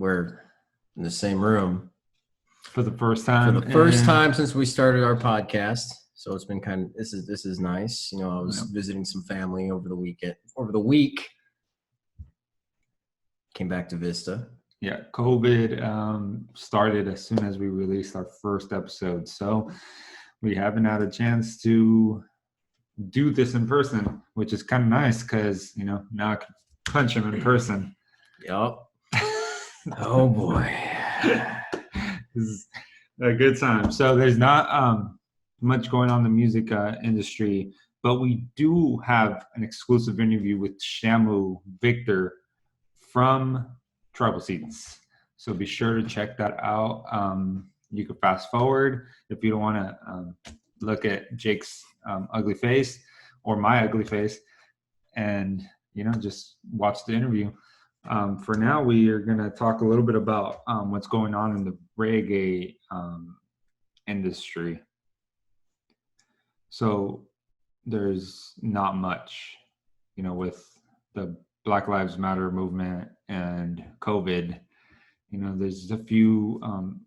we're in the same room for the first time. For the first time since we started our podcast. So it's been kind of this is nice. I was visiting some family over the week. Came back to Vista. Yeah, COVID started as soon as we released our first episode. So we haven't had a chance to do this in person, which is kind of nice because, now I can punch him in person. Yup. Oh, boy. This is a good time. So there's not much going on in the music industry, but we do have an exclusive interview with Shamu Victor from Tribal Seeds. So be sure to check that out. You can fast forward if you don't want to look at Jake's ugly face or my ugly face, and just watch the interview. For now, we are going to talk a little bit about what's going on in the reggae industry. So there's not much, with the Black Lives Matter movement and COVID. There's a few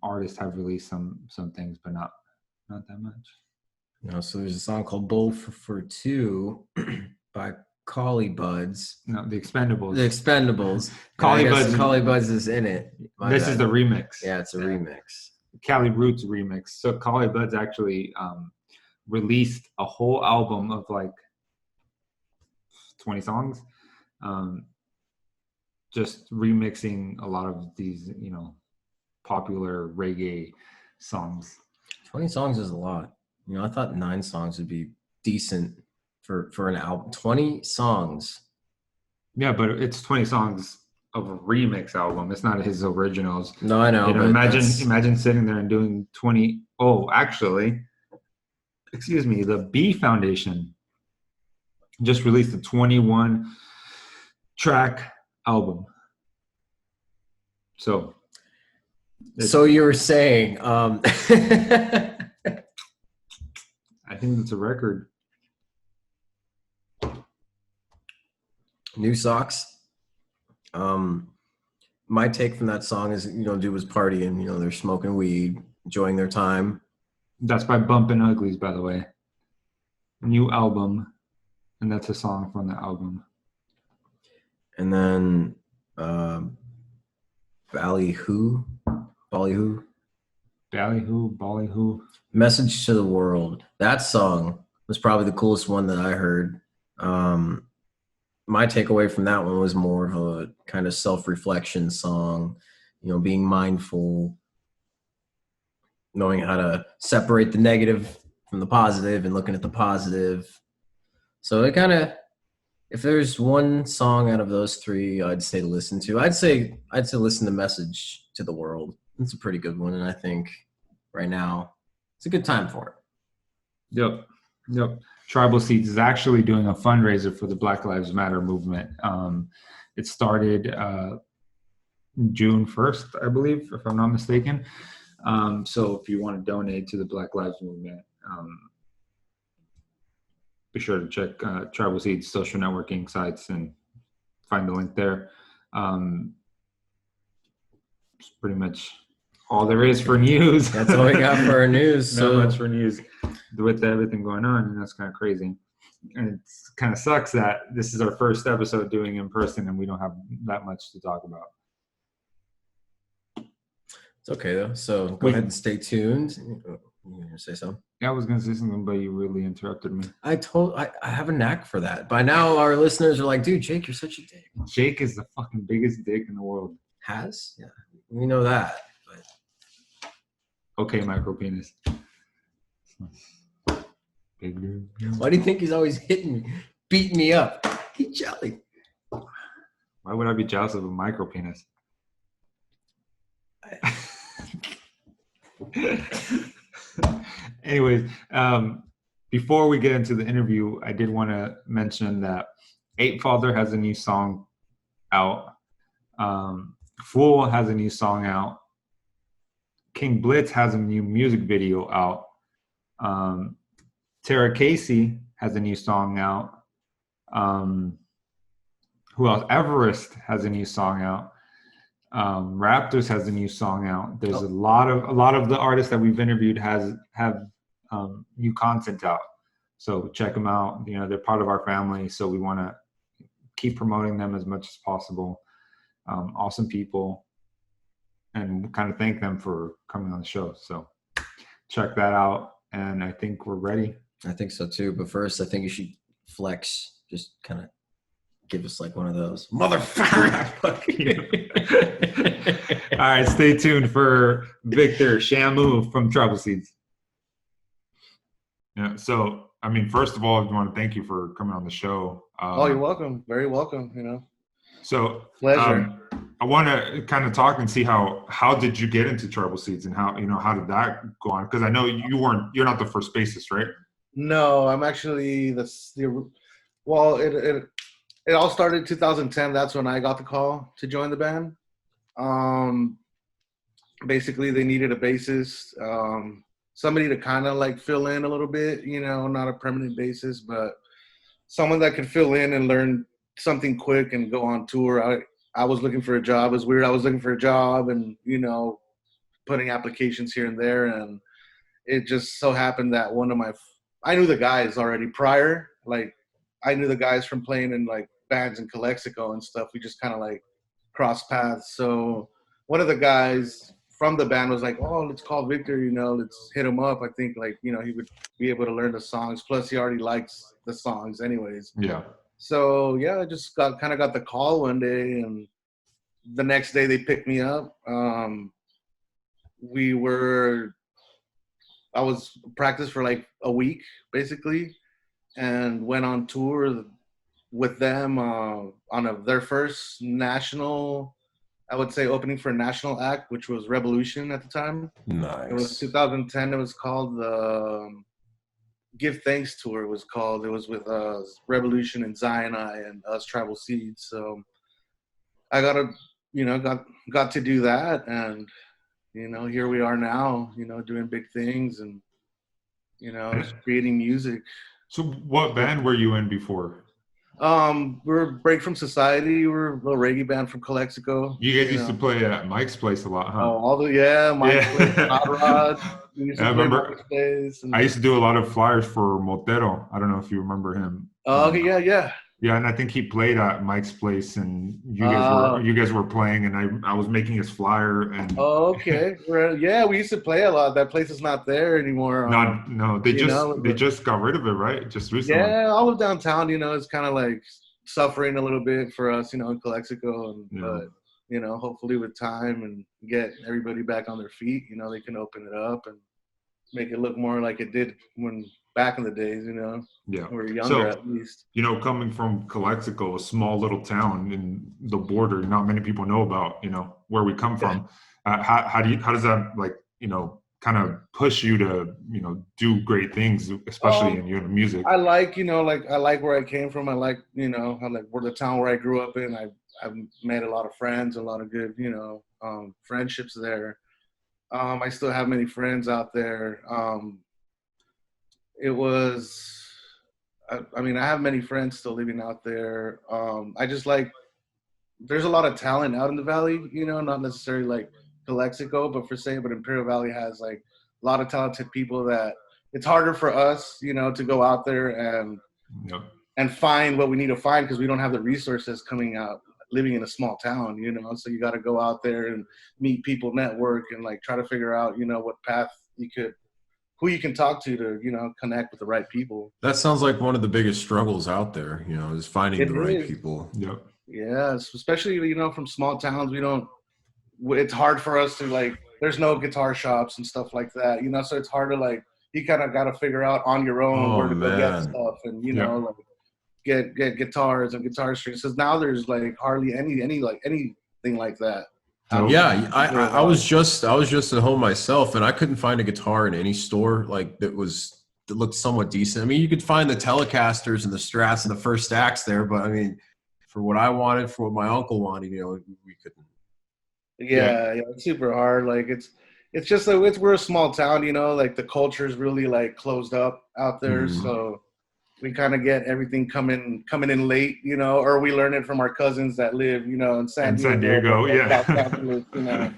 artists have released some things, but not that much. So there's a song called Bull for Two by Collie Buds. No, the Expendables. The Expendables. Collie Buds is in it. This is the remix. Yeah, it's a remix. Cali Roots remix. So Collie Buds actually released a whole album of like 20 songs. Just remixing a lot of these, popular reggae songs. 20 songs is a lot. I thought 9 songs would be decent for an album. 20 songs. Yeah, but it's 20 songs of a remix album. It's not his originals. No, I know. Imagine sitting there and doing 20. Oh, actually, excuse me. The B Foundation just released a 21 track album. So you were saying I think it's a record. New Socks. My take from that song is, dude was partying, they're smoking weed, enjoying their time. That's by Bumpin' Uglies, by the way. New album. And that's a song from the album. And then Ballyhoo. Message to the World. That song was probably the coolest one that I heard. My takeaway from that one was more of a kind of self-reflection song, being mindful, knowing how to separate the negative from the positive and looking at the positive. So it kind of, if there's one song out of those 3 I'd say to listen to, I'd say listen to Message to the World. It's a pretty good one, and I think right now it's a good time for it. Yep. Tribal Seeds is actually doing a fundraiser for the Black Lives Matter movement. It started June 1st, I believe, if I'm not mistaken. So if you want to donate to the Black Lives Movement, be sure to check Tribal Seeds social networking sites and find the link there. It's pretty much all there is for news. That's all we got for our news. Not much for news with everything going on, and that's kind of crazy. And it kind of sucks that this is our first episode doing in person and we don't have that much to talk about. It's okay though. So go ahead and stay tuned. You gonna say something? Yeah, I was gonna say something, but you really interrupted me. I have a knack for that. By now our listeners are like, dude, Jake, you're such a dick. Jake is the fucking biggest dick in the world. Yeah. We know that. But... Okay, micro penis. Why do you think he's always hitting me, beating me up? He's jelly. Why would I be jealous of a micro penis? Anyways, before we get into the interview, I did want to mention that Eight Father has a new song out. Fool has a new song out. King Blitz has a new music video out. Tara Casey has a new song out. Who else? Everest has a new song out. Raptors has a new song out. There's a lot of the artists that we've interviewed have new content out. So check them out. You know, they're part of our family, so we want to keep promoting them as much as possible. Awesome people, and kind of thank them for coming on the show. So check that out, and I think we're ready. I think so too. But first, I think you should flex. Just kind of give us like one of those motherfucker. All right, stay tuned for Victor Shamu from Trouble Seeds. Yeah. So, I mean, first of all, I want to thank you for coming on the show. You're welcome. Very welcome. You know. So, Pleasure. I want to kind of talk and see how did you get into Trouble Seeds and how did that go on? Because I know you're not the first bassist, right? No, I'm actually well, it all started in 2010. That's when I got the call to join the band. Basically, they needed a bassist, somebody to kind of like fill in a little bit, you know, not a permanent bassist, but someone that could fill in and learn something quick and go on tour. I was looking for a job. It was weird. I was looking for a job and, you know, putting applications here and there. And it just so happened that I knew the guys already prior. Like, I knew the guys from playing in, like, bands in Calexico and stuff. We just kind of, like, crossed paths. So one of the guys from the band was like, oh, let's call Victor, you know, let's hit him up. I think, like, you know, he would be able to learn the songs. Plus, he already likes the songs anyways. Yeah. So, yeah, I just got the call one day, and the next day they picked me up. I was practiced for like a week, basically, and went on tour with them on their first national, I would say, opening for a national act, which was Revolution at the time. Nice. It was 2010. It was called the Give Thanks Tour. It was called. It was with Revolution and Zionai and us Tribal Seeds. So I got to do that, and you know, here we are now, you know, doing big things and, you know, creating music. So what band were you in before? We're Break From Society. We're a little reggae band from Calexico. You guys used to play at Mike's place a lot, huh? Oh, Mike's place, Hot Rod. We used to I play remember. Mike's place. I used to do a lot of flyers for Motero. I don't know if you remember him. Oh, okay, yeah. Yeah, and I think he played at Mike's place, and you guys were playing, and I was making his flyer. And okay, yeah, we used to play a lot. That place is not there anymore. No, they just got rid of it, right? Just recently. Yeah, all of downtown, you know, is kind of like suffering a little bit for us, you know, in Calexico, but you know, hopefully with time and get everybody back on their feet, you know, they can open it up and make it look more like it did when back in the days, you know. Yeah. We were younger, at least. You know, coming from Calexico, a small little town in the border, not many people know about, you know, where we come from. How does that, like, you know, kind of push you to, you know, do great things, especially in your music? I like, you know, I like where I came from. I like, you know, where the town where I grew up in. I've made a lot of friends, a lot of good, you know, friendships there. I still have many friends out there. I mean, I have many friends still living out there. I just like, there's a lot of talent out in the Valley, you know, not necessarily like Calexico, but Imperial Valley has like a lot of talented people that it's harder for us, you know, to go out there and find what we need to find because we don't have the resources coming out living in a small town, you know, so you got to go out there and meet people, network, and like try to figure out, you know, what path who you can talk to, you know, connect with the right people. That sounds like one of the biggest struggles out there, you know, is finding the right people. Yep. Yeah, especially, you know, from small towns, it's hard for us to, like, there's no guitar shops and stuff like that, you know, so it's hard to, like, you kind of got to figure out on your own where to go get stuff and, you know, like, get guitars and guitar strings. Because now there's, like, hardly anything like that. Yeah, I was just at home myself, and I couldn't find a guitar in any store like that looked somewhat decent. I mean, you could find the Telecasters and the Strats and the First Stacks there, but I mean, for what I wanted, for what my uncle wanted, you know, we couldn't. Yeah, it's super hard. Like it's just like we're a small town, you know. Like the culture is really like closed up out there, so we kind of get everything coming in late, you know, or we learn it from our cousins that live, you know, in San Diego, Yeah. Los Angeles, you know.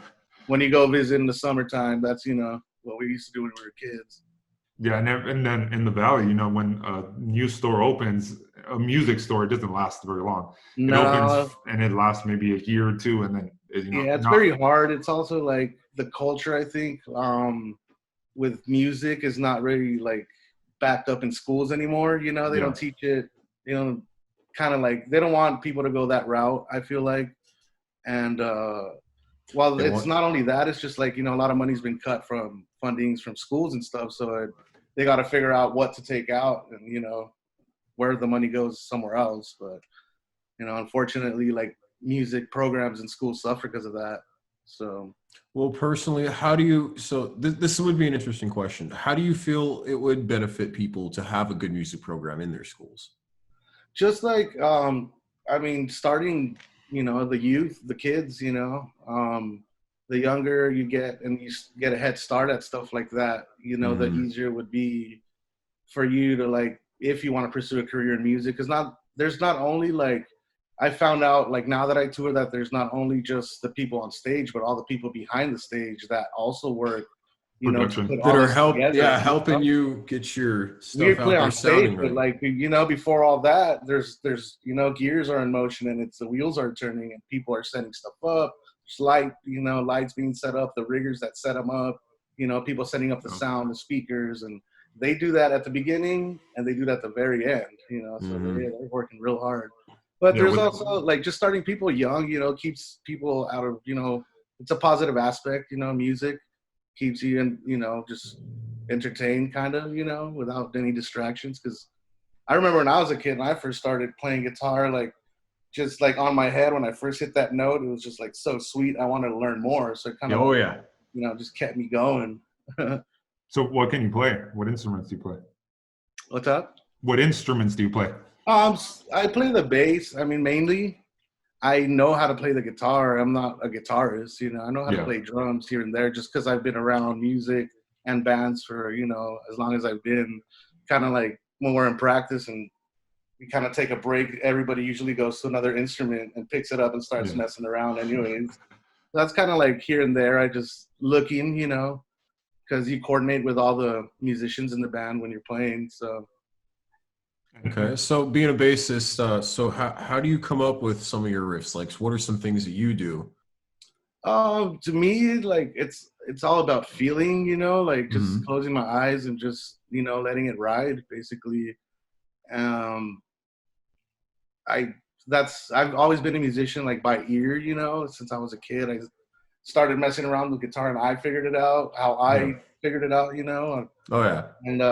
When you go visit in the summertime, that's, you know, what we used to do when we were kids. Yeah, and then in the valley, you know, when a new store opens, a music store, it doesn't last very long. It opens No, and it lasts maybe a year or two, and then you know, yeah, it's not very hard. It's also like the culture, I think, with music is not really like backed up in schools anymore. You know, they yeah. don't teach it, you know, kind of like they don't want people to go that route, I feel like. And well, They it's want not only that, it's just like, you know, a lot of money's been cut from fundings from schools and stuff. So they got to figure out what to take out and, you know, where the money goes somewhere else. But, you know, unfortunately, like music programs in schools suffer because of that. So, well, personally, how do you? So this would be an interesting question. How do you feel it would benefit people to have a good music program in their schools? just like I mean, starting, you know, the youth, the kids, you know, the younger you get and you get a head start at stuff like that, you know, the easier it would be for you to, like, if you want to pursue a career in music. Because there's not only like, I found out like now that I tour that there's not only just the people on stage but all the people behind the stage that also work, you know, to Production. put That all are this together, you helping know? you get your We stuff play out there on stage, sounding but right. like, you know, before all that, there's you know, gears are in motion and it's the wheels are turning and people are setting stuff up. There's light, you know, lights being set up, the riggers that set them up, you know, people setting up the sound, the speakers, and they do that at the beginning and they do that at the very end, you know. So they're working real hard. But Yeah, there's also like just starting people young, you know, keeps people out of, you know, it's a positive aspect, you know, music keeps you in, you know, just entertained kind of, you know, without any distractions. Because I remember when I was a kid and I first started playing guitar, like just like on my head when I first hit that note, it was just like so sweet. I wanted to learn more. So it kind of, yeah. you know, just kept me going. so what can you play? What instruments do you play? What's up? What instruments do you play? I play the bass. I mean, mainly. I know how to play the guitar. I'm not a guitarist, you know. I know how to play drums here and there just because I've been around music and bands for, you know, as long as I've been. Kind of like when we're in practice and we kind of take a break, everybody usually goes to another instrument and picks it up and starts messing around anyways. That's kind of like here and there. I just looking, you know, because you coordinate with all the musicians in the band when you're playing. So Okay, so being a bassist, so how do you come up with some of your riffs? Like, what are some things that you do? to me, like it's all about feeling, you know, like just closing my eyes and just, you know, letting it ride, basically. Um, I've always been a musician, like by ear, you know, since I was a kid. I started messing around with guitar and I figured it out how I figured it out, you know. Oh yeah. And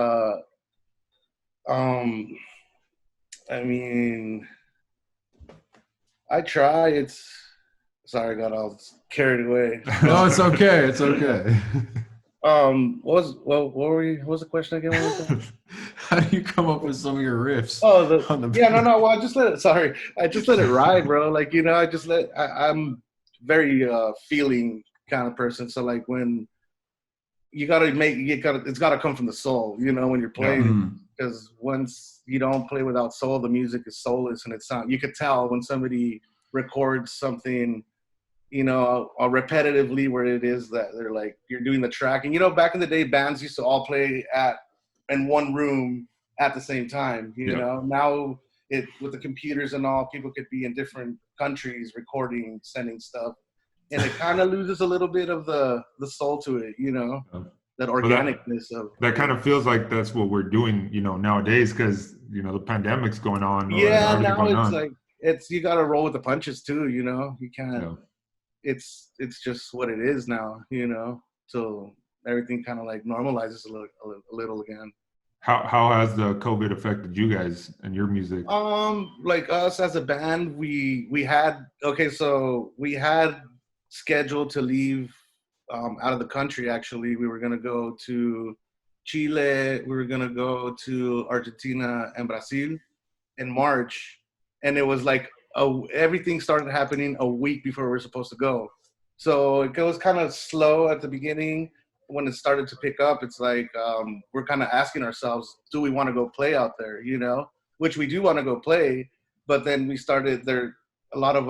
um, I mean, I try. It's sorry, I got all carried away. No, it's okay. It's okay. What were we? What was the question again? What was that? How do you come up with some of your riffs? Oh, Yeah, no. Well, I just let it. Sorry, I just let it ride, bro. Like, you know, I'm very feeling kind of person. So like when it's gotta come from the soul, you know, when you're playing. Because once you don't play without soul, the music is soulless, and it's not. You could tell when somebody records something, you know, repetitively, where it is that they're like, you're doing the track. And, you know, back in the day, bands used to all play in one room at the same time, you know. Now with the computers and all, people could be in different countries recording, sending stuff. And it kind of loses a little bit of the soul to it, you know, that organicness of. That kind of feels like that's what we're doing, you know, nowadays, because, you know, the pandemic's going on. Yeah, now it's like, you got to roll with the punches too, you know. You can't, it's just what it is now, you know, till everything kind of like normalizes a little again. How has the COVID affected you guys and your music? Like us as a band, we had scheduled to leave out of the country. Actually, we were gonna go to Chile, we were gonna go to Argentina and Brazil in March, and it was like everything started happening a week before we were supposed to go. So it was kind of slow at the beginning, when it started to pick up, it's like we're kind of asking ourselves, do we want to go play out there? You know, which we do want to go play, but then we started there. A lot of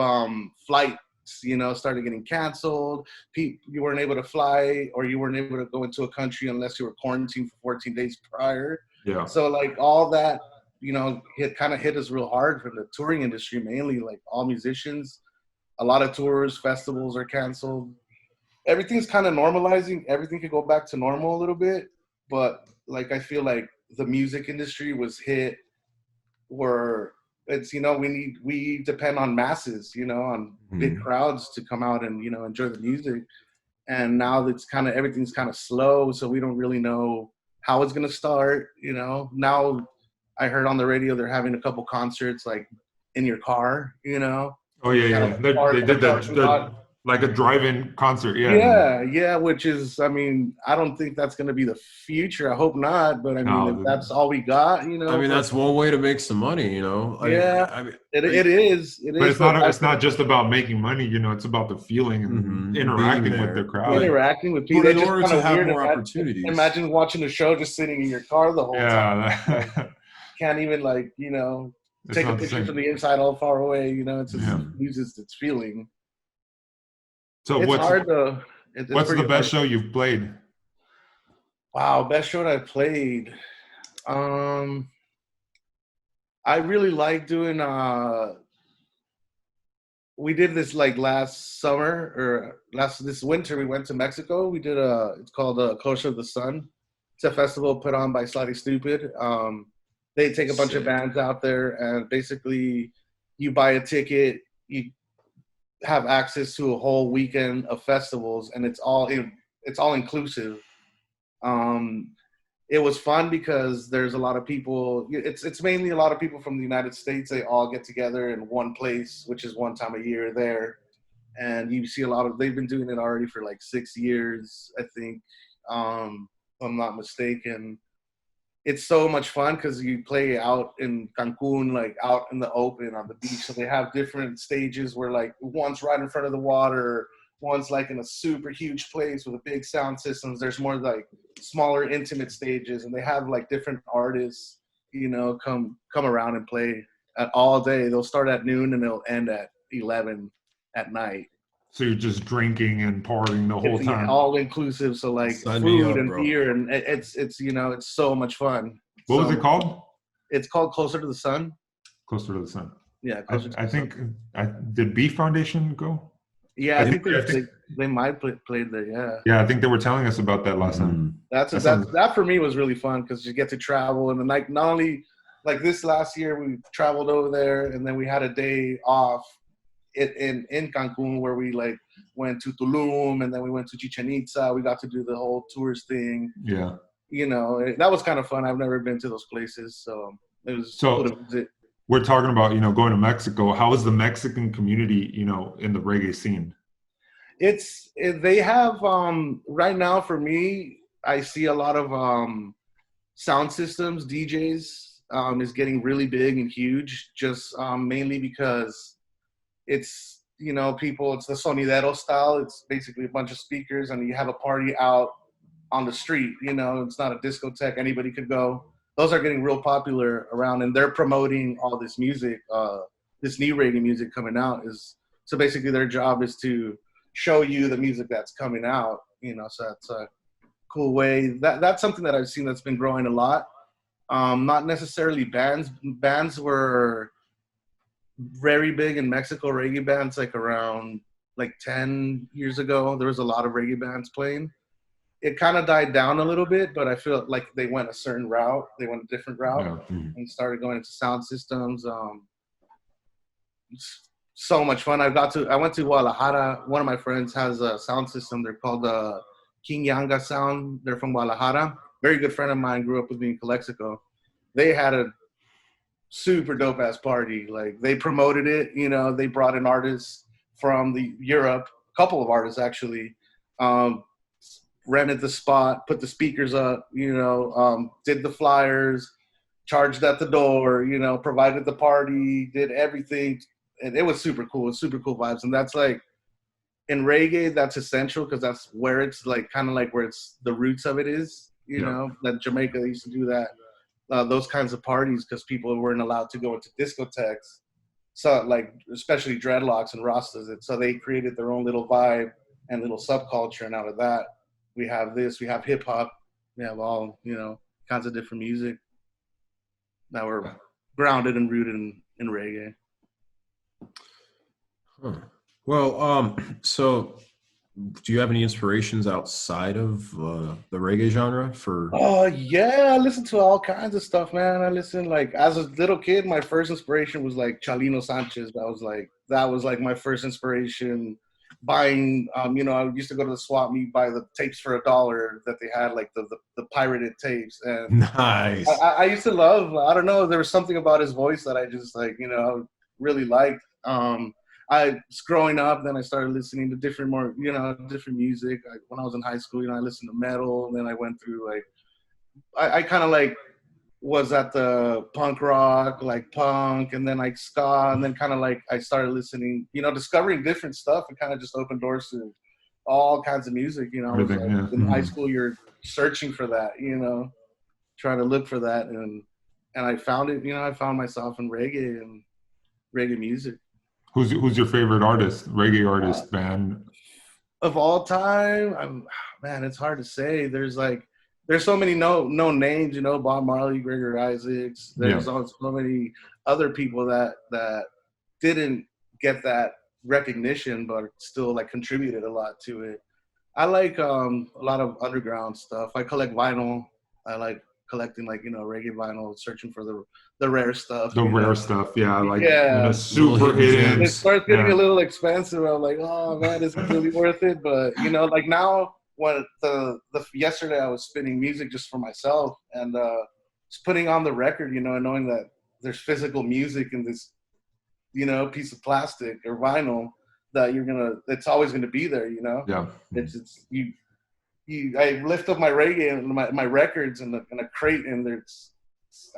flights, you know, started getting canceled. You weren't able to fly, or you weren't able to go into a country unless you were quarantined for 14 days prior. Yeah. So like all that, you know, it kind of hit us real hard from the touring industry, mainly like all musicians. A lot of tours, festivals are canceled. Everything's kind of normalizing. Everything could go back to normal a little bit, but like I feel like the music industry was hit where it's, you know, we depend on masses, you know, on big crowds to come out and, you know, enjoy the music. And now it's kind of, everything's kind of slow, so we don't really know how it's gonna start. You know, now I heard on the radio they're having a couple concerts like in your car, you know. Oh yeah, Kind yeah. of They did parking lot. that like a drive-in concert. Yeah. Yeah, which is, I mean, I don't think that's going to be the future. I hope not, but I mean, if No, that's all we got, you know. I mean, that's one way to make some money, you know. Yeah, I mean, it is. but it's not just about making money, you know. It's about the feeling and interacting being with the there. crowd. interacting with people. But It's in just order kind to of have weird. more opportunities, Imagine watching a show just sitting in your car the whole time. Yeah, Like, can't even like, you know, It's take a not the picture same. from the inside all far away. You know, it's just Yeah. uses its feeling. So It's hard to. what's the pretty best hard. show you've played? Wow, best show that I played. I really like doing we did this like last summer or this winter. We went to Mexico. We did it's called Closer to the Sun. It's a festival put on by Slightly Stupid. They take a bunch of bands out there, and basically you buy a ticket, you have access to a whole weekend of festivals, and it's all inclusive. It was fun because there's a lot of people. It's mainly a lot of people from the United States. They all get together in one place, which is one time a year there, and you see a lot of. They've been doing it already for like 6 years, I think, if I'm not mistaken. It's so much fun because you play out in Cancun, like out in the open on the beach. So they have different stages where like one's right in front of the water, one's like in a super huge place with a big sound systems. There's more like smaller intimate stages, and they have like different artists, you know, come around and play at all day. They'll start at noon and they'll end at 11 at night. So you're just drinking and partying the whole time. All inclusive, so like food and beer, and it's you know, it's so much fun. What was it called? It's called Closer to the Sun. Closer to the Sun. Yeah, I think did Beef Foundation go? Yeah, I think they might played there. Yeah. Yeah, I think they were telling us about that last time. That for me was really fun because you get to travel, and then like not only like this last year we traveled over there, and then we had a day off in Cancun where we like went to Tulum, and then we went to Chichen Itza. We got to do the whole tourist thing. Yeah. You know, that was kind of fun. I've never been to those places, so it was cool to visit. We're talking about, you know, going to Mexico. How is the Mexican community, you know, in the reggae scene? They have right now for me, I see a lot of sound systems, DJs is getting really big and huge, just mainly because it's, you know, it's the sonidero style. It's basically a bunch of speakers and you have a party out on the street, you know, it's not a discotheque, anybody could go. Those are getting real popular around, and they're promoting all this music, this new reggae music coming out. So basically their job is to show you the music that's coming out, you know, so that's a cool way. That's something that I've seen that's been growing a lot. Not necessarily bands. Bands were very big in Mexico, reggae bands, like around like 10 years ago. There was a lot of reggae bands playing. It kind of died down a little bit, but I feel like they went a certain route. They went a different route and started going into sound systems. So much fun. I went to Guadalajara. One of my friends has a sound system. They're called King Yanga Sound. They're from Guadalajara. Very good friend of mine, grew up with me in Calexico. They had a super dope ass party. Like they promoted it, you know, they brought in artists from Europe, a couple of artists actually, rented the spot, put the speakers up, you know, did the flyers, charged at the door, you know, provided the party, did everything. And it was super cool. It's super cool vibes. And that's like, in reggae, that's essential because that's where it's like kind of like where it's the roots of it is. You Yeah. know, that Jamaica used to do that, those kinds of parties because people weren't allowed to go into discotheques. So like especially dreadlocks and Rastas, so they created their own little vibe and little subculture, and out of that, we have hip hop, we have all kinds of different music that were grounded and rooted in reggae. Huh. Well, so do you have any inspirations outside of the reggae genre for? Oh yeah, I listen to all kinds of stuff, man. I listen like as a little kid, my first inspiration was like Chalino Sanchez. That was like my first inspiration. Buying, I used to go to the swap meet, buy the tapes for $1 that they had, like the pirated tapes, and Nice. I used to love. I don't know. There was something about his voice that I just like, really liked. I was growing up, then I started listening to different music. When I was in high school, I listened to metal, and then I went through like, I kind of like was at the punk rock, like punk, and then like ska, and then kind of like I started listening, discovering different stuff, and kind of just opened doors to all kinds of music. Everything, yeah. In high school, you're searching for that, trying to look for that, and I found it. I found myself in reggae and reggae music. Who's your favorite artist, reggae artist, band? Of all time, man, it's hard to say. There's so many known names, Bob Marley, Gregory Isaacs. There's also so many other people that didn't get that recognition, but still like contributed a lot to it. I like a lot of underground stuff. I collect vinyl. I like collecting reggae vinyl, searching for the rare stuff. The rare stuff, yeah, like super Little hidden. It starts getting a little expensive. I'm like, oh man, is it really worth it? But like now, when yesterday I was spinning music just for myself and just putting on the record, and knowing that there's physical music in this, piece of plastic or vinyl that it's always gonna be there. Yeah. It's I lift up my reggae and my records in a crate, and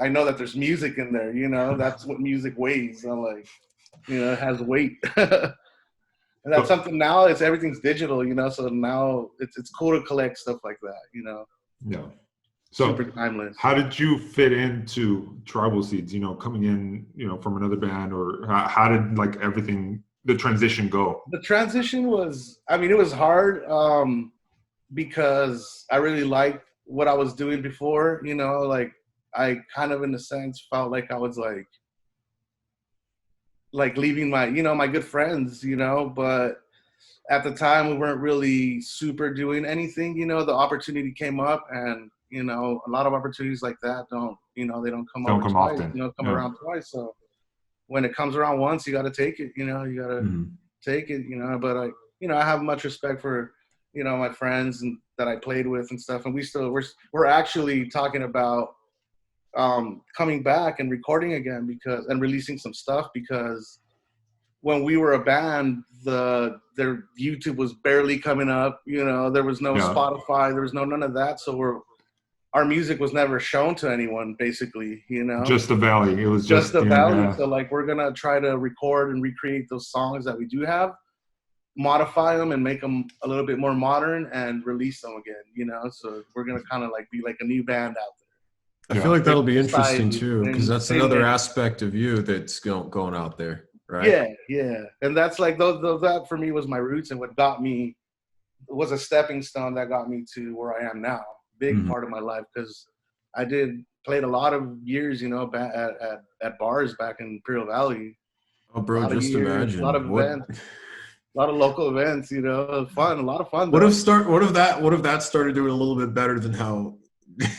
I know that there's music in there. That's what music weighs. I'm like, it has weight. And that's something now. Everything's digital, So now it's cool to collect stuff like that, Yeah. So super timeless. how did you fit into Tribal Seeds? Coming in, from another band, or how did like the transition go? The transition was, it was hard because I really liked what I was doing before. Like I kind of, in a sense, felt like I was like leaving my my good friends, but at the time we weren't really super doing anything. The opportunity came up, and a lot of opportunities like that don't they don't come Don't come twice, often. come around twice. So when it comes around once, you got to take it. You got to take it. But I have much respect for my friends and that I played with and stuff, and we're actually talking about coming back and recording again and releasing some stuff, because when we were a band, their YouTube was barely coming up. There was no Spotify, there was none of that. So our music was never shown to anyone, basically. Just the Valley. It was just the Valley. Yeah. So we're gonna try to record and recreate those songs that we do have, modify them and make them a little bit more modern, and release them again. So we're gonna kind of be like a new band out there. I feel like that'll be interesting Society, too, because that's same another name. aspect of you that's going out there, right? Yeah. And that's that for me was my roots, and what got me was a stepping stone that got me to where I am now. Big part of my life, because I played a lot of years, at bars back in Imperial Valley. Oh, bro, just imagine. A lot of events, a lot of local events. A lot of fun. What if that started doing a little bit better than how?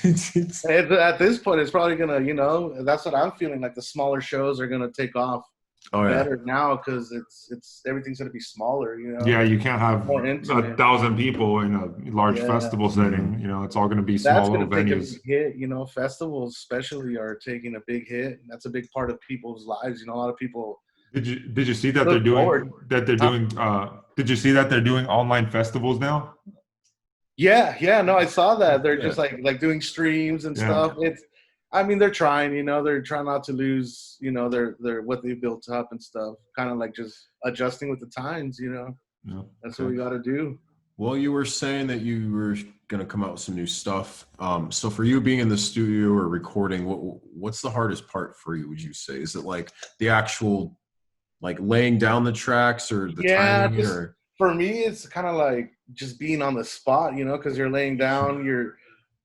At this point, it's probably gonna, that's what I'm feeling. Like the smaller shows are gonna take off better now, because it's everything's gonna be smaller. Yeah, you can't have 1,000 people in a large festival setting. It's all going to be small little venues. Take a big hit. Festivals especially are taking a big hit. That's a big part of people's lives. A lot of people. Did you see that they're doing Did you see that they're doing online festivals now? Yeah, no, I saw that. They're just like doing streams and stuff. They're trying, they're trying not to lose, their what they've built up and stuff. Kind of like just adjusting with the times, Yeah. That's what we got to do. Well, you were saying that you were going to come out with some new stuff. So for you being in the studio or recording, what's the hardest part for you, would you say? Is it like the actual, like laying down the tracks or the Yeah, timing just or? for me, it's kind of like just being on the spot, because you're laying down,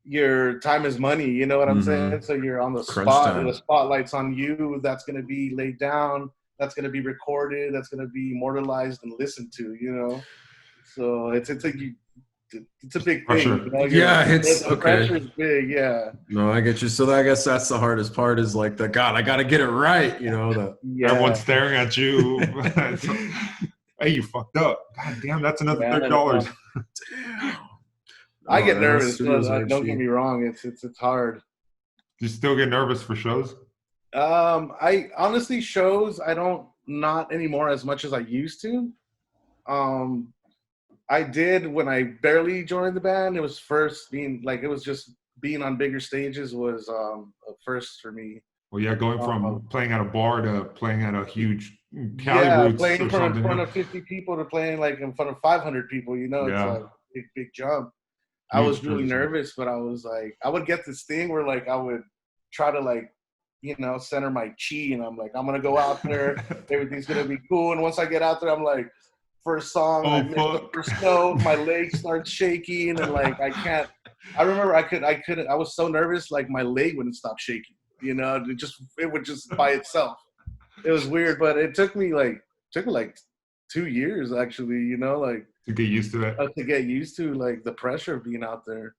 your time is money, you know what I'm saying? So you're on the Crunch spot, time. the spotlight's on you. That's going to be laid down. That's going to be recorded. That's going to be immortalized and listened to. So it's a big Pressure. thing. Yeah, it's The okay. pressure is big. Yeah. No, I get you. So I guess that's the hardest part is like I got to get it right. The Yeah. Everyone's staring at you. Hey, you fucked up. God damn, that's another $30. Damn. I get No, nervous. studios But, aren't don't get cheap. me wrong. It's hard. Do you still get nervous for shows? I honestly shows I don't not anymore as much as I used to. I did when I barely joined the band. It was first being it was just being on bigger stages was a first for me. Well, yeah, going from playing at a bar to playing at a huge Cali Yeah, Roots playing or in something. front of 50 people to playing in front of 500 people. It's Yeah. like big jump. I Huge was really transition. nervous, but I was I would get this thing where I would try to center my chi, and I'm I'm gonna go out there, everything's gonna be cool. And once I get out there, I'm first song, I missed the first note, my leg starts shaking, and I can't. I remember I was so nervous, my leg wouldn't stop shaking. It would just by itself. It was weird, but it took me 2 years actually. To get used to it. To get used to the pressure of being out there.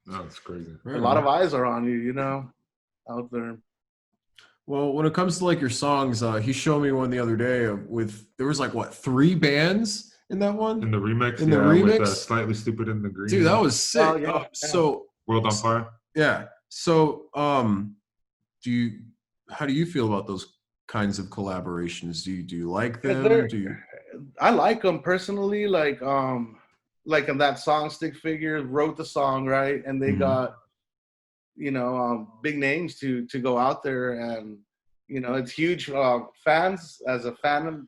Oh, that's crazy. Right A lot on. of eyes are on you, out there. Well, when it comes to your songs, he showed me one the other day there was 3 bands in that one? In the remix, In the with remix? Slightly Stupid in the Green. Dude, that was sick. Oh, yeah. So World on Fire. yeah. So how do you feel about those kinds of collaborations? Do you like them? I like them personally. In that song, Stick Figure wrote the song, right? And they got big names to go out there, and it's huge. Fans, as a fan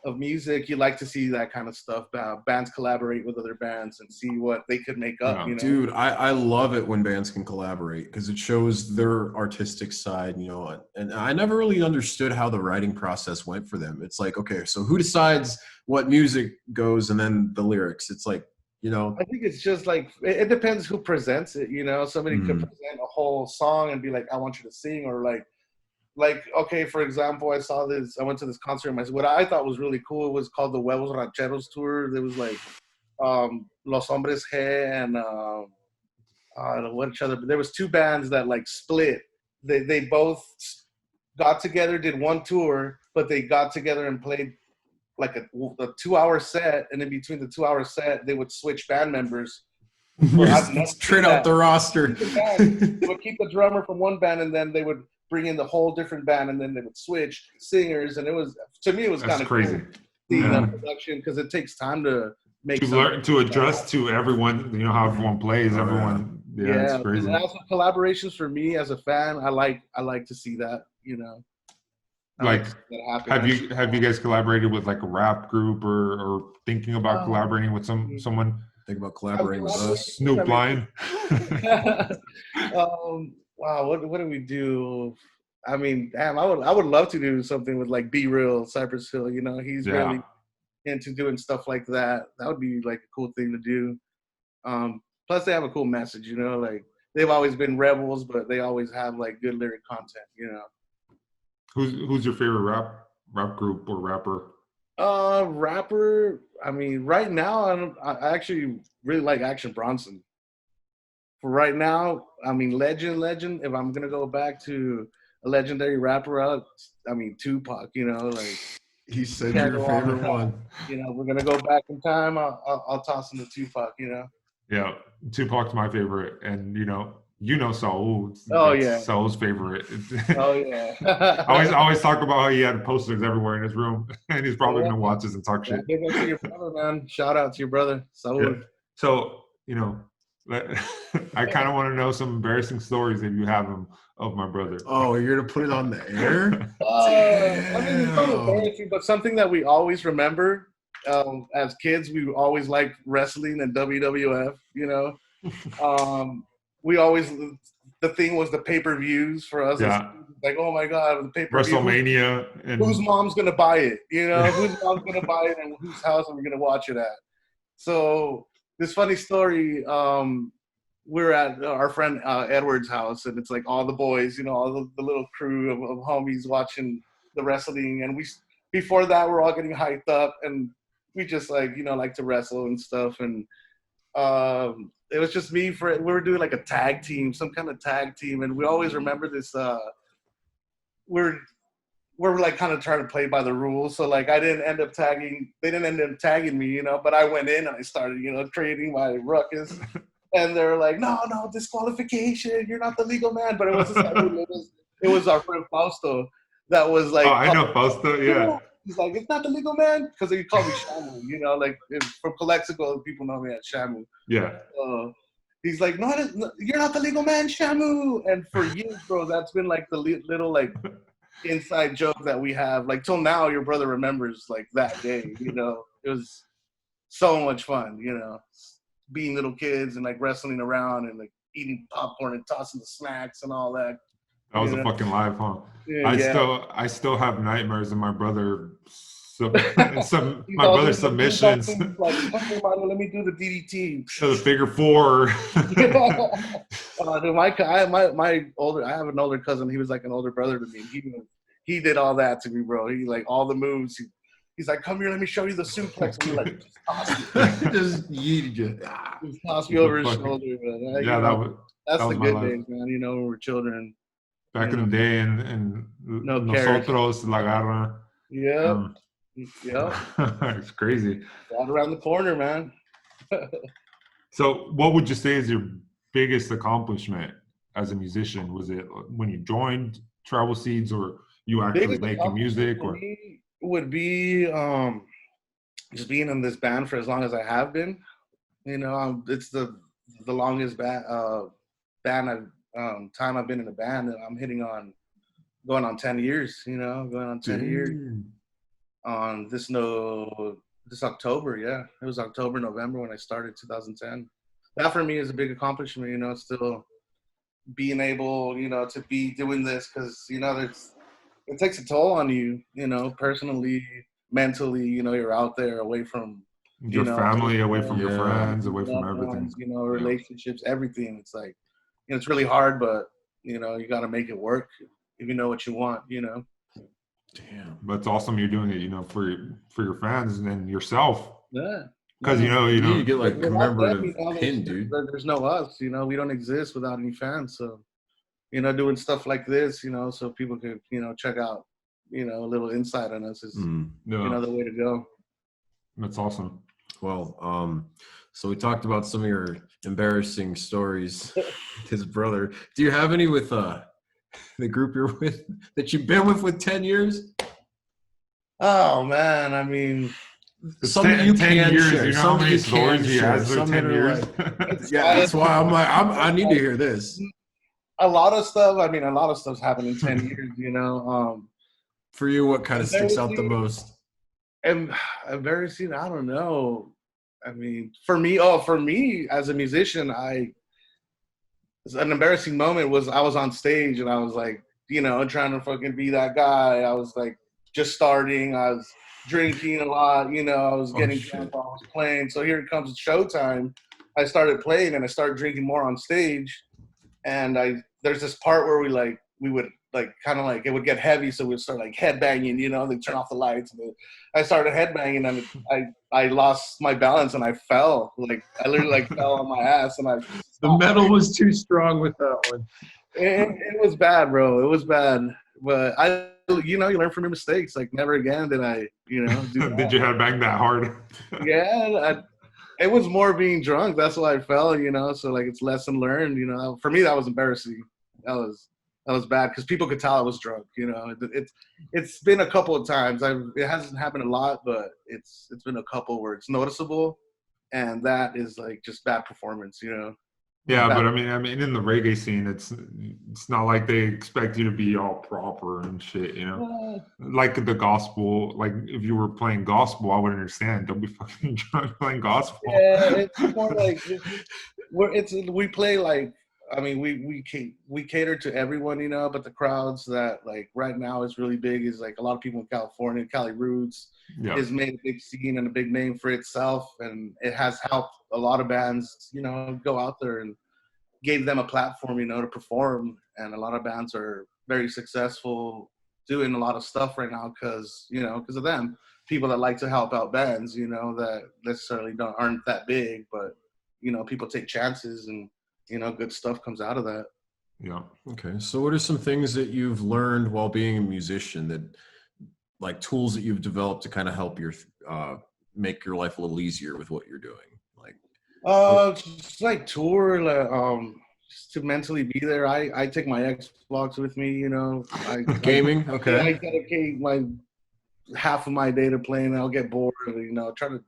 of music, you like to see that kind of stuff. Bands collaborate with other bands and see what they could make up. Yeah. Dude, I love it when bands can collaborate because it shows their artistic side, and I never really understood how the writing process went for them. It's okay, so who decides what music goes and then the lyrics? It's I think it's just it depends who presents it. Somebody could present a whole song and be I want you to sing, or okay, for example, I went to this concert. What I thought was really cool, it was called the Huevos Rancheros Tour. There was Los Hombres G and each other. But there was 2 bands that split. They both got together, did one tour, but they got together and played a 2-hour set, and in between the 2-hour set, they would switch band members. Trade out the roster. They would keep the drummer from one band, and then they would bring in the whole different band, and then they would switch singers. And it was kind of crazy. Cool seeing that production, because it takes time to make to adjust to everyone. How everyone plays. Everyone. Yeah, it's crazy. And also collaborations for me as a fan, I like to see that. Have you guys collaborated with a rap group or thinking about collaborating with someone? Think about collaborating with us. Snoop Lion. Wow, what do we do? I mean, damn, I would love to do something with Be Real, Cypress Hill. He's really into doing stuff like that. That would be a cool thing to do. Plus, they have a cool message. They've always been rebels, but they always have good lyric content. Who's your favorite rap group or rapper? Rapper. I mean, right now, I actually really like Action Bronson. For right now, I mean, legend. If I'm gonna go back to a legendary rapper, Tupac. He said your favorite one. We're gonna go back in time. I'll toss him to Tupac. Yeah, Tupac's my favorite, and Saul. Oh yeah, Saul's favorite. Oh yeah. I always talk about how he had posters everywhere in his room, and he's probably gonna watch this and talk shit. Big up to your brother, man. Shout out to your brother, Saul. Yeah. So I kind of want to know some embarrassing stories if you have them of my brother. Oh, you're gonna put it on the air? It's not embarrassing, but something that we always remember as kids, we always liked wrestling and WWF. You know, we always the thing was the pay-per-views for us. As Yeah. kids. Like, oh my god, the pay-per-view. WrestleMania and Whose mom's gonna buy it? You know, whose mom's gonna buy it, and whose house are we gonna watch it at? So this funny story. We're at our friend Edward's house, and it's like all the boys, you know, all the little crew of homies watching the wrestling. And before that, we're all getting hyped up, and we just like, you know, like to wrestle and stuff. And it was just me. We were doing like a tag team, some kind of tag team, and we always remember this. We're like kind of trying to play by the rules. So like they didn't end up tagging me, you know, but I went in and I started, you know, creating my ruckus. And they're like, no, disqualification. You're not the legal man. But it was our friend Fausto that was like, oh, I know Fausto, yeah. He's like, it's not the legal man, because he called me Shamu. You know, like from Calexico, people know me as Shamu. Yeah. He's like, no, you're not the legal man, Shamu. And for years, bro, that's been like the little like inside joke that we have. Like till now, your brother remembers like that day. You know, it was so much fun. You know. Being little kids and like wrestling around and like eating popcorn and tossing the snacks and all that. That was a fucking life, huh? Yeah, I still have nightmares of my brother. My brother's submissions. Like, okay, Mario, let me do the DDT. To the figure four. Dude, I have an older cousin. He was like an older brother to me. He did all that to me, bro. He like all the moves. He's like, come here, let me show you the suplex. And we like, just toss me. Just yeeted you. Just toss me over his shoulder. Man. Yeah, that's was the my good life. days, man. You know, when we were children. Back in the day, and nosotros, la garra. Yeah. Yeah. It's crazy. Right around the corner, man. So what would you say is your biggest accomplishment as a musician? Was it when you joined Travel Seeds, or you actually making music? Or would be just being in this band for as long as I have been. You know, it's the longest time I've been in a band, and I'm going on 10 years. You know, going on 10 years on this October. Yeah, it was October, November when I started 2010. That for me is a big accomplishment. You know, still being able, you know, to be doing this, because you know it takes a toll on you, you know, personally, mentally. You know, you're out there away from your family, away from your friends, away from everything. You know, relationships, everything. It's like, you know, it's really hard, but you know, you got to make it work if you know what you want. You know. Damn, but it's awesome you're doing it. You know, for your fans and then yourself. Yeah. Because you know, you get like commemorative pin, dude. There's no us. You know, we don't exist without any fans. So, you know, doing stuff like this, you know, so people could, you know, check out, you know, a little insight on us is, you know, the way to go. That's awesome. Well, so we talked about some of your embarrassing stories with his brother. Do you have any with the group you're with that you've been with 10 years? Oh man, I mean, some of you 10 can years, share. you know Some how of many you stories can he share. has through Some 10 years. Yeah, that's why I'm like, I need to hear this. A lot of stuff's happened in 10 years, you know. For you, what kind of sticks out the most? And embarrassing, I don't know. I mean, for me as a musician, an embarrassing moment was I was on stage and I was like, you know, trying to fucking be that guy. I was like just starting. I was drinking a lot, you know, I was getting drunk while I was playing. So here it comes showtime. I started playing and I started drinking more on stage. And there's this part where we would kind of like, it would get heavy. So we'd start like headbanging, you know, they turn off the lights. And I started headbanging and I lost my balance and I fell. Like I literally fell on my ass and the metal was too strong with that one. It was bad, bro. It was bad. But you know, you learn from your mistakes. Like never again did I, you know, do that. Did you headbang that hard? Yeah, it was more being drunk. That's why I fell, you know. So like it's lesson learned, you know. For me, that was embarrassing. That was bad because people could tell I was drunk. You know, it's been a couple of times. It hasn't happened a lot, but it's been a couple where it's noticeable, and that is like just bad performance. You know. Yeah, but I mean, in the reggae scene, it's not like they expect you to be all proper and shit, you know. Like the gospel, like if you were playing gospel, I would understand. Don't be fucking drunk playing gospel. Yeah, it's more like we play like, I mean, we cater to everyone, you know, but the crowds that like right now is really big is like a lot of people in California. Cali Roots Yeah, has made a big scene and a big name for itself, and it has helped a lot of bands, you know, go out there and gave them a platform, you know, to perform. And a lot of bands are very successful doing a lot of stuff right now because, you know, because of them. People that like to help out bands, you know, that necessarily aren't that big, but you know, people take chances, and you know, good stuff comes out of that. yeah. Okay. So what are some things that you've learned while being a musician, that like tools that you've developed to kind of help your make your life a little easier with what you're doing? Like Just like tour, like, just to mentally be there. I take my Xbox with me, you know. gaming? I Okay. dedicate my half of my day to playing. I'll get bored, you know, try to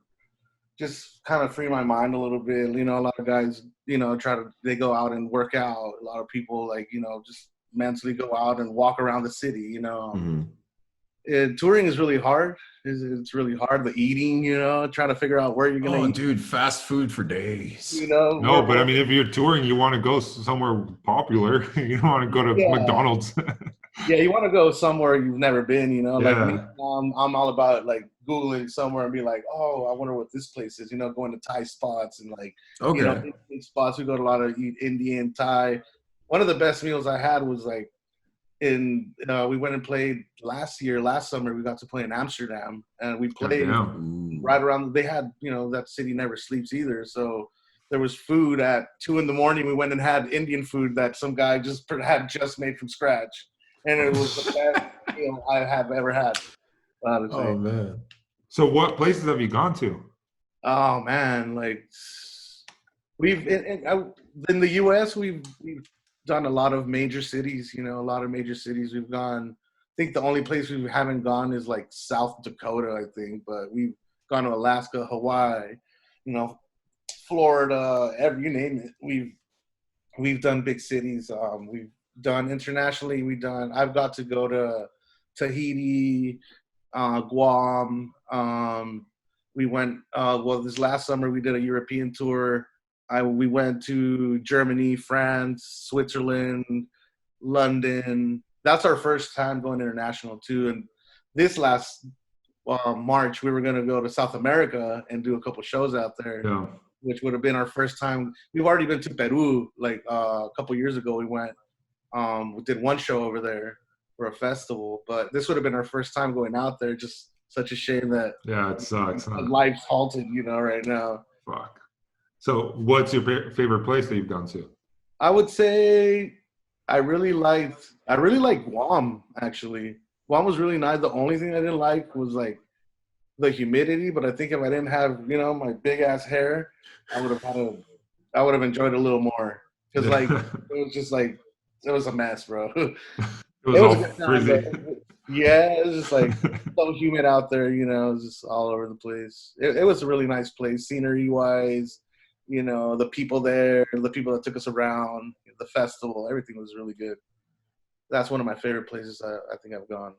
just kind of free my mind a little bit. You know, a lot of guys, you know, they go out and work out. A lot of people, like, you know, just mentally go out and walk around the city, you know. Mhm. Touring is really hard. It's really hard. The eating, you know, trying to figure out where you're going to Oh, eat, dude, fast food for days. you know. No, but I mean, if you're touring, you want to go somewhere popular. You don't want to go to Yeah. McDonald's. Yeah, you want to go somewhere you've never been, you know. Like me, Yeah, I'm all about like Googling somewhere and be like, oh, I wonder what this place is. You know, going to Thai spots and like, you know, Okay. Indian spots. We go to a lot of eat Indian, Thai. One of the best meals I had was like we went and played last summer. We got to play in Amsterdam, and we played goddamn. Ooh. right around. They had, you know, that city never sleeps either. So there was food at 2 a.m. We went and had Indian food that some guy had just made from scratch, and it was the best meal I have ever had. Honestly. Oh man. So, what places have you gone to? Oh man, like we've in the U.S. we've done a lot of major cities. You know, a lot of major cities we've gone. I think the only place we haven't gone is like South Dakota, I think, but we've gone to Alaska, Hawaii, you know, Florida, you name it. We've done big cities. We've done internationally. I've got to go to Tahiti, Guam. We went. Well, this last summer we did a European tour. We went to Germany, France, Switzerland, London. That's our first time going international too. And this last March, we were going to go to South America and do a couple shows out there, Yeah. which would have been our first time. We've already been to Peru, like a couple years ago. We went, we did one show over there for a festival, but this would have been our first time going out there. Just such a shame that Yeah, it sucks, huh? life's halted, you know, right now. Fuck. So, what's your favorite place that you've gone to? I would say I really liked Guam, actually. Guam was really nice. The only thing I didn't like was like the humidity, but I think if I didn't have, you know, my big ass hair, I would have enjoyed it a little more. Cause like it was just like it was a mess, bro. It It was was all a good time, frizzy. but yeah, it was just like so humid out there, you know, it was just all over the place. It was a really nice place, scenery wise, you know, the people there, the people that took us around, the festival, everything was really good. That's one of my favorite places I think I've gone.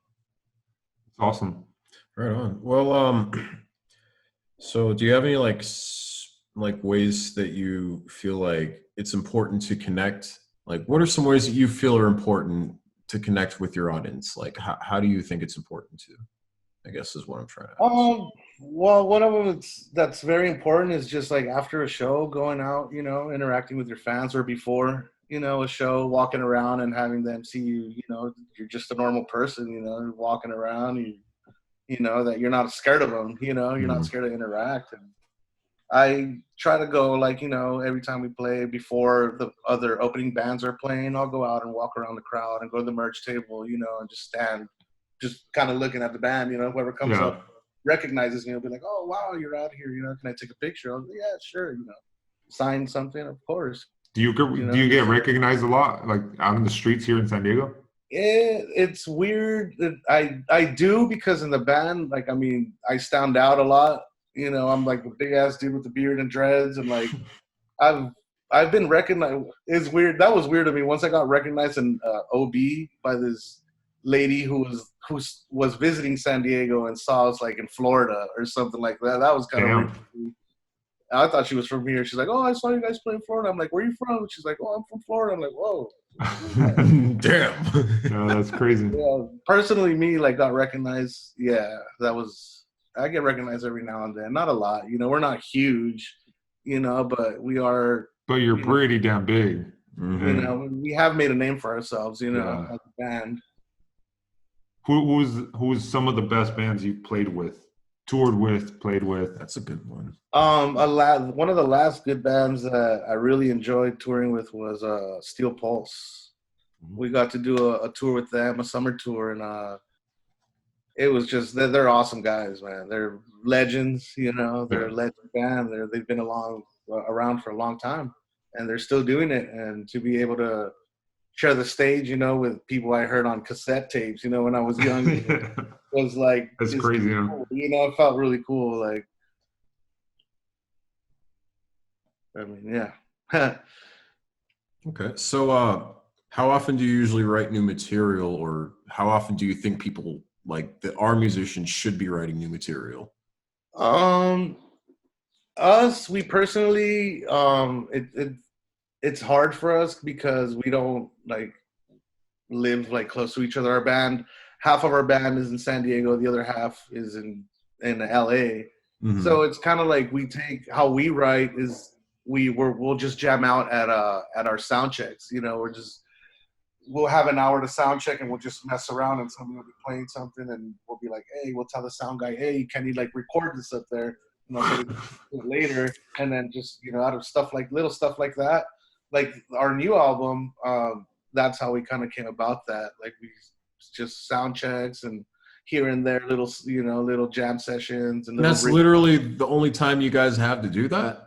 It's awesome. Right on. Well, so do you have any like like ways that you feel like it's important to connect? Like, what are some ways that you feel are important to connect with your audience? Like, how do you think it's important to? I guess is what I'm trying to ask. Well, one of them that's very important is just like after a show, going out, you know, interacting with your fans, or before, you know, a show, walking around and having them see you, you know, you're just a normal person, you know, walking around, you know, that you're not scared of them, you know, you're not Mhm. scared to interact. And I try to go, like, you know, every time we play, before the other opening bands are playing, I'll go out and walk around the crowd and go to the merch table, you know, and just stand, just kind of looking at the band, you know, whoever comes Yeah. up recognizes me, will be like, oh, wow, you're out here, you know, can I take a picture? I'll be like, yeah, sure, you know, sign something, of course, Do you you do know. you get recognized a lot, like out in the streets here in San Diego? It's weird. I do, because in the band, like, I mean, I stand out a lot. You know, I'm like a big ass dude with the beard and dreads, and like I've I've been recognized. It's weird. That was weird to me. Once I got recognized in OB by this lady who was visiting San Diego and saw us like in Florida or something like that. That was kind of weird. I thought she was from here. She's like, "Oh, I saw you guys play in Florida." I'm like, "Where are you from?" And she's like, "Oh, I'm from Florida." I'm like, "Whoa." Damn. No, that's crazy. Yeah, personally, me like got recognized. Yeah, that was. I get recognized every now and then. Not a lot, you know. We're not huge, you know, but we are. But you're pretty damn big. Mm-hmm. You know, we have made a name for ourselves, you know, as a band. Who's some of the best bands you've played with, toured with, played with? That's a good one. One of the last good bands that I really enjoyed touring with was Steel Pulse. We got to do a tour with them, a summer tour, and it was just they're awesome guys, man. They're legends, you know. They're a legend band. They've been around for a long time, and they're still doing it. And to be able to share the stage, you know, with people I heard on cassette tapes, you know, when I was young, was like that's crazy. Cool. You know, it felt really cool. Like, I mean, yeah. Okay, so how often do you usually write new material, or how often do you think people like that our musicians should be writing new material? We personally, it's hard for us because we don't like live like close to each other. Our band, half of our band is in San Diego, the other half is in LA. Mm-hmm. So it's kind of like we take how we write is we'll just jam out at our sound checks. You know, we'll have an hour to sound check and we'll just mess around and somebody will be playing something and we'll be like, hey, we'll tell the sound guy, hey, can you like record this up there? You know, so later, and then just, you know, out of little stuff like that. Like our new album, that's how we kind of came about that. Like we just sound checks and here and there little jam sessions. And that's literally the only time you guys have to do that?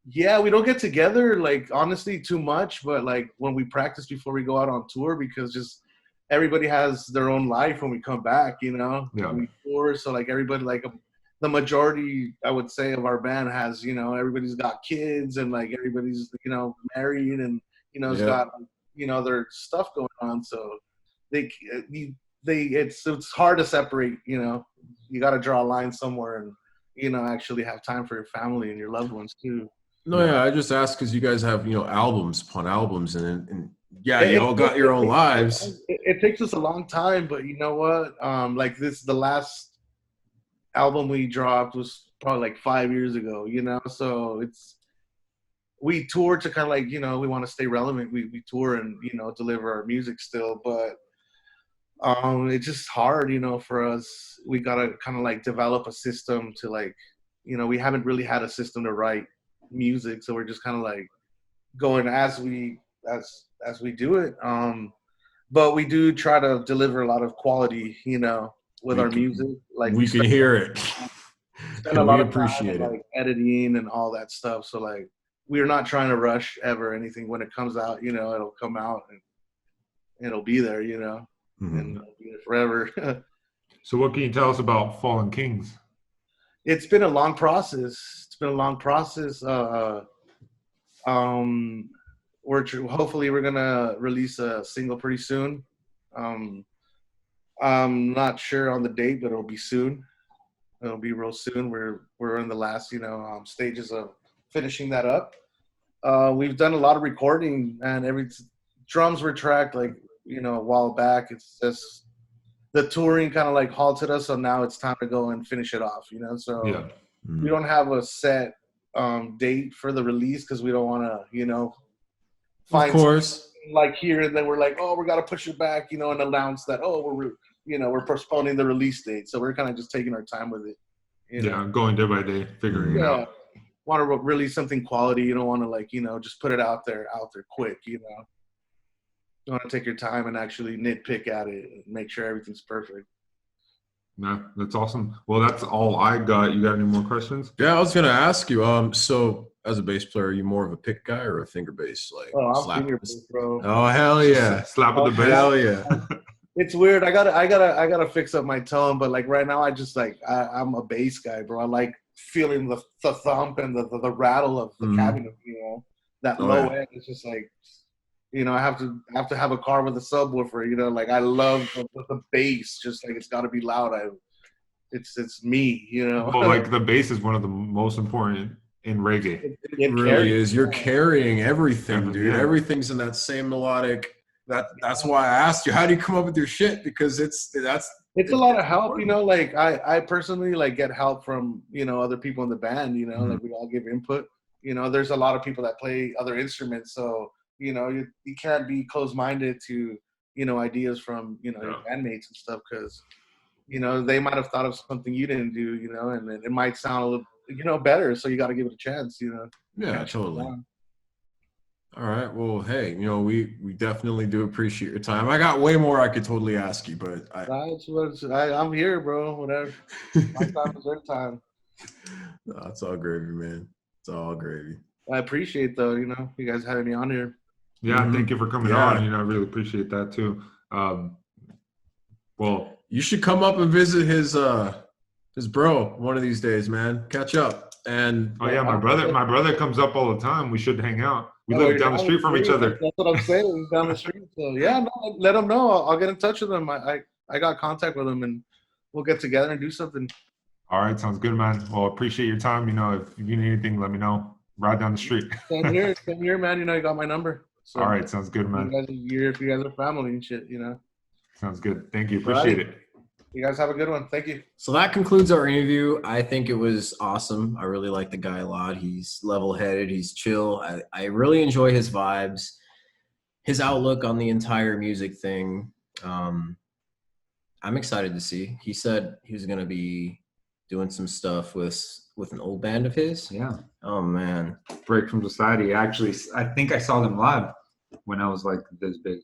Yeah, we don't get together, like, honestly, too much. But, like, when we practice before we go out on tour, because just everybody has their own life when we come back, you know? Yeah. We tour, so, like, everybody, like, the majority, I would say, of our band has, you know, everybody's got kids and, like, everybody's, you know, married and, you know, has got, you know, their stuff going on. So it's hard to separate, you know. You got to draw a line somewhere and, you know, actually have time for your family and your loved ones, too. No, yeah, I just asked because you guys have, you know, albums upon albums, and yeah, you all got your own lives. It takes us a long time, but you know what? Like the last album we dropped was probably like 5 years ago, you know? So we tour to kind of like, you know, we want to stay relevant. We tour and, you know, deliver our music still, but it's just hard, you know, for us. We got to kind of like develop a system to like, you know, we haven't really had a system to write music, so we're just kind of like going as we do it, but we do try to deliver a lot of quality, you know, with our music. Like we can hear it spend a lot of time like editing and all that stuff, so like we're not trying to rush ever anything. When it comes out, you know, it'll come out and it'll be there, you know. And it'll be there forever. So what can you tell us about Fallen Kings? It's been a long process. Hopefully we're gonna release a single pretty soon. I'm not sure on the date, but it'll be soon. It'll be real soon. We're in the last, you know, stages of finishing that up. We've done a lot of recording, and drums were tracked like, you know, a while back. It's just the touring kind of like halted us, so now it's time to go and finish it off, you know. So yeah. We don't have a set date for the release because we don't want to, you know, find, of course, like here and then we're like, oh, we got to push it back, you know, and announce that, oh, we're postponing the release date. So we're kind of just taking our time with it. You know? Going day by day, figuring it out. Want to release something quality. You don't want to like, you know, just put it out there quick, you know. You want to take your time and actually nitpick at it and make sure everything's perfect. No, that's awesome. Well, that's all I got. You got any more questions? Yeah, I was gonna ask you. So, as a bass player, are you more of a pick guy or a finger bass? Like, I'm finger bass, bro. Oh hell yeah! Slap with the bass. Hell yeah! It's weird. I gotta fix up my tone, but like right now, I just like I'm a bass guy, bro. I like feeling the thump and the rattle of the cabinet, you know. that low end is just like, I have to have a car with a subwoofer. Like I love the bass. Just like it's got to be loud. It's me. Well, like the bass is one of the most important in reggae. It really is. You're carrying everything, Yeah. dude. Everything's in that same melodic. That's why I asked you, how do you come up with your shit? Because it's a lot of help. Like I personally like get help from other people in the band. Like we all give input. There's a lot of people that play other instruments, so you can't be closed-minded to ideas from your bandmates and stuff, because they might have thought of something you didn't do, and it might sound a little better, so you got to give it a chance. Yeah, totally. All right. Well, hey, we definitely do appreciate your time. I got way more I could totally ask you, but I'm here, bro. Whatever. My time is their time. No, it's all gravy, man. It's all gravy. I appreciate though, you guys had me on here. Yeah, thank you for coming on. I really appreciate that too. Well, you should come up and visit his bro one of these days, man. Catch up. And my brother comes up all the time. We should hang out. We live down the street from each other. That's what I'm saying. Down the street. So yeah, no, let him know. I'll get in touch with him. I got contact with him, and we'll get together and do something. All right, sounds good, man. Well, appreciate your time. If you need anything, let me know. Right down the street. Same here, man. You got my number. So all right, sounds good, man. If you guys are family and shit, Sounds good. Thank you. Appreciate it. You guys have a good one. Thank you. So that concludes our interview. I think it was awesome. I really like the guy a lot. He's level-headed. He's chill. I really enjoy his vibes, his outlook on the entire music thing. I'm excited to see. He said he was going to be doing some stuff with an old band of his. Yeah. Oh, man. Break from Society. Actually, I think I saw them live when I was like this big.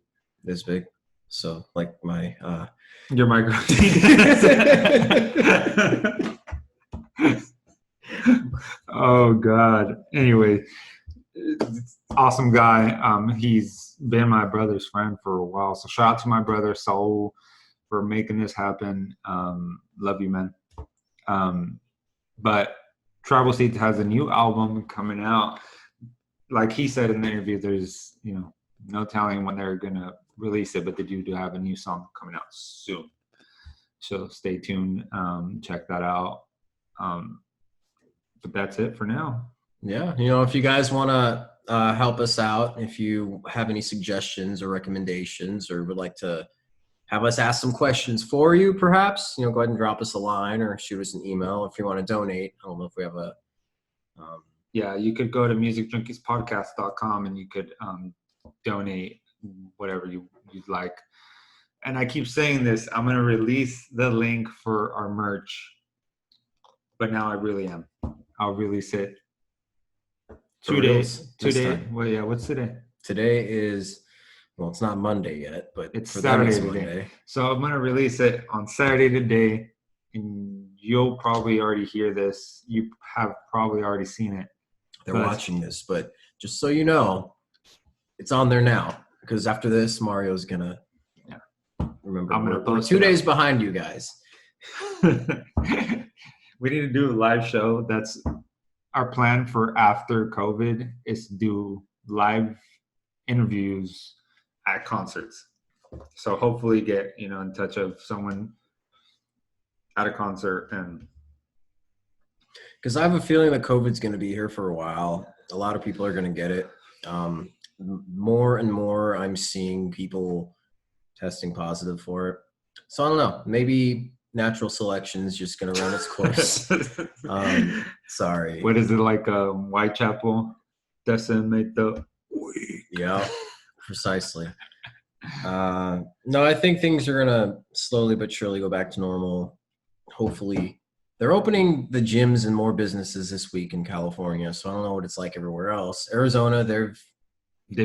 This big. So like my your micro. Oh God. Anyway, awesome guy. He's been my brother's friend for a while. So shout out to my brother Saul for making this happen. Love you, man. But Tribal Seeds has a new album coming out. Like he said in the interview, there's no telling when they're gonna release it, but they do have a new song coming out soon. So stay tuned. Check that out. But that's it for now. Yeah. If you guys want to help us out, if you have any suggestions or recommendations, or would like to have us ask some questions for you, perhaps, go ahead and drop us a line or shoot us an email. If you want to donate, I don't know if we have a yeah, you could go to musicjunkiespodcast.com and you could donate whatever you'd like. And I keep saying this, I'm going to release the link for our merch, but now I really am. I'll release it 2 days. 2 days. Well, yeah, what's today? Today is, well, it's not Monday yet, but it's Saturday today. So I'm going to release it on Saturday today, and you'll probably already hear this. You have probably already seen it. They're watching this, but just so you know, it's on there now. Because after this, Mario's gonna remember. We're 2 days behind you guys. We need to do a live show. That's our plan for after COVID, is to do live interviews at concerts. So hopefully get in touch of someone at a concert, and because I have a feeling that COVID's going to be here for a while. A lot of people are going to get it. More and more I'm seeing people testing positive for it. So I don't know. Maybe natural selection is just going to run its course. Sorry. What is it, like Whitechapel? Decimate the weak. Yeah, precisely. No, I think things are going to slowly but surely go back to normal. Hopefully. They're opening the gyms and more businesses this week in California, so I don't know what it's like everywhere else. Arizona, they've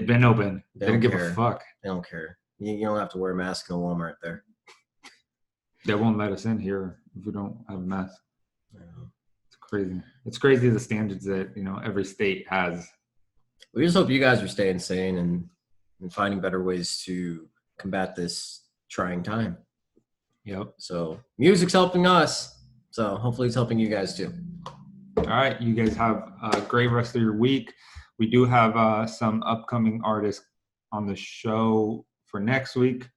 been open. They don't give a fuck. They don't care. You don't have to wear a mask in a Walmart there. They won't let us in here if we don't have a mask. Yeah. It's crazy. It's crazy the standards that every state has. We just hope you guys are staying sane and finding better ways to combat this trying time. Yep. So music's helping us. So hopefully it's helping you guys too. All right. You guys have a great rest of your week. We do have some upcoming artists on the show for next week.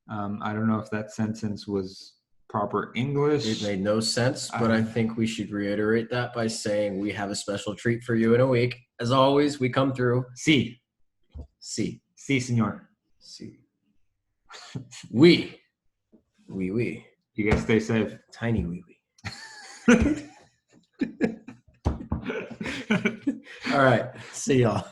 I don't know if that sentence was proper English. It made no sense, but I think we should reiterate that by saying we have a special treat for you in a week. As always, we come through. Sí, See. sí, señor. See. We. We. You guys stay safe. Tiny wee. All right. See y'all.